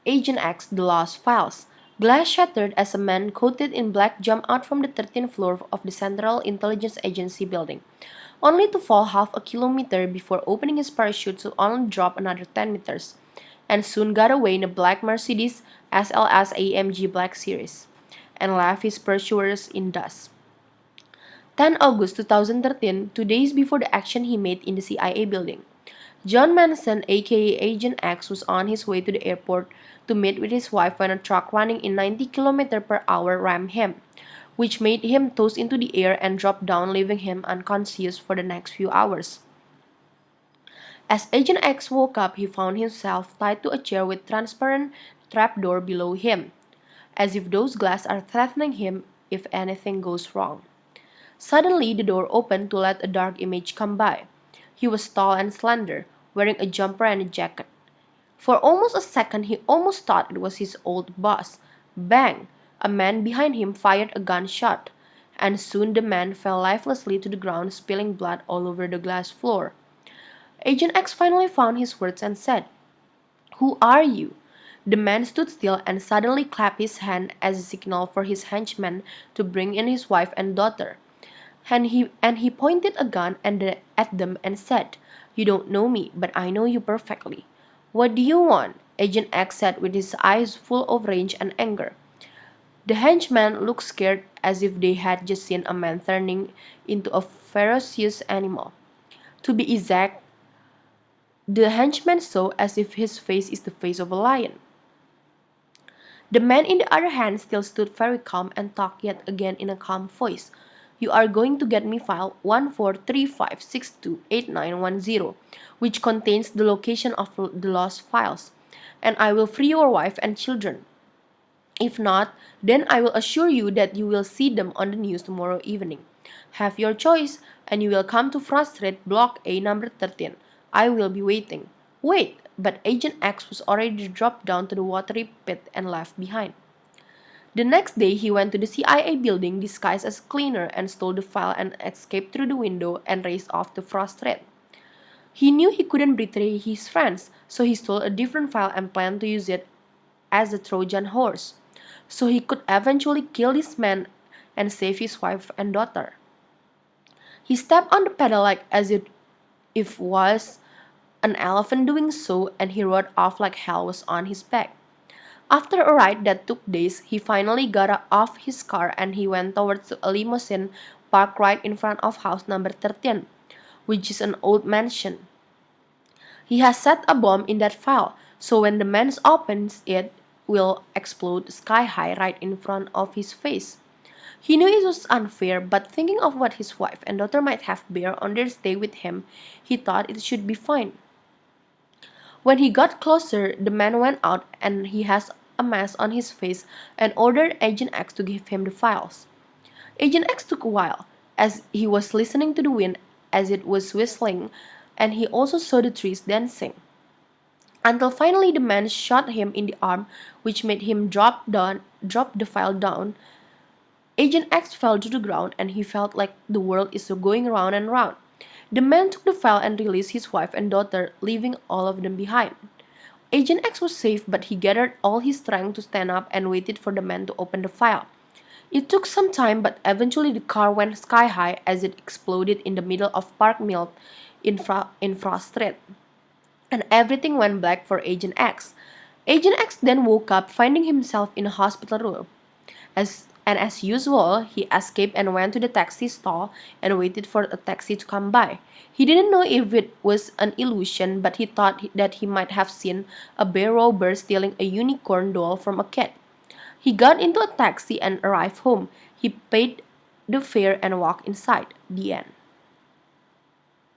Agent X, The Lost Files. Glass shattered as a man coated in black jumped out from the 13th floor of the Central Intelligence Agency building, only to fall half a kilometer before opening his parachute to only drop another 10 meters, and soon got away in a black Mercedes SLS AMG Black Series, and left his pursuers in dust. 10 August 2013, 2 days before the action he made in the CIA building. John Manson, aka Agent X, was on his way to the airport to meet with his wife when a truck running in 90 km/h rammed him, which made him toss into the air and drop down, leaving him unconscious for the next few hours. As Agent X woke up, he found himself tied to a chair with transparent trapdoor below him, as if those glass are threatening him if anything goes wrong. Suddenly, the door opened to let a dark image come by. He was tall and slender, wearing a jumper and a jacket. For almost a second, he almost thought it was his old boss. Bang! A man behind him fired a gunshot, and soon the man fell lifelessly to the ground, spilling blood all over the glass floor. Agent X finally found his words and said, "Who are you?" The man stood still and suddenly clapped his hand as a signal for his henchmen to bring in his wife and daughter. And he pointed a gun at them and said, "You don't know me, but I know you perfectly." "What do you want?" Agent X said with his eyes full of rage and anger. The henchmen looked scared, as if they had just seen a man turning into a ferocious animal. To be exact, the henchman saw as if his face is the face of a lion. The man in the other hand still stood very calm and talked yet again in a calm voice. "You are going to get me file 1435628910, which contains the location of the lost files, and I will free your wife and children. If not, then I will assure you that you will see them on the news tomorrow evening. Have your choice, and you will come to Frost Street, Block A, number 13. I will be waiting." "Wait!" But Agent X was already dropped down to the watery pit and left behind. The next day, he went to the CIA building disguised as a cleaner and stole the file and escaped through the window and raced off to Frost Street. He knew he couldn't betray his friends, so he stole a different file and planned to use it as a Trojan horse, so he could eventually kill this man and save his wife and daughter. He stepped on the pedal like as if was an elephant doing so, and he rode off like hell was on his back. After a ride that took days, he finally got off his car and he went towards a limousine parked right in front of house number 13, which is an old mansion. He has set a bomb in that file, so when the man opens it, will explode sky high right in front of his face. He knew it was unfair, but thinking of what his wife and daughter might have bear on their stay with him, he thought it should be fine. When he got closer, the man went out and he has a mask on his face and ordered Agent X to give him the files. Agent X took a while, as he was listening to the wind as it was whistling, and he also saw the trees dancing. Until finally the man shot him in the arm, which made him drop the file down. Agent X fell to the ground and he felt like the world is going round and round. The man took the file and released his wife and daughter, leaving all of them behind. Agent X was safe, but he gathered all his strength to stand up and waited for the man to open the file. It took some time, but eventually the car went sky high as it exploded in the middle of Park Mill in Frost Street. And everything went black for Agent X. Agent X then woke up, finding himself in a hospital room. As usual, he escaped and went to the taxi stall and waited for a taxi to come by. He didn't know if it was an illusion, but he thought that he might have seen a bear robber stealing a unicorn doll from a kid. He got into a taxi and arrived home. He paid the fare and walked inside. The end.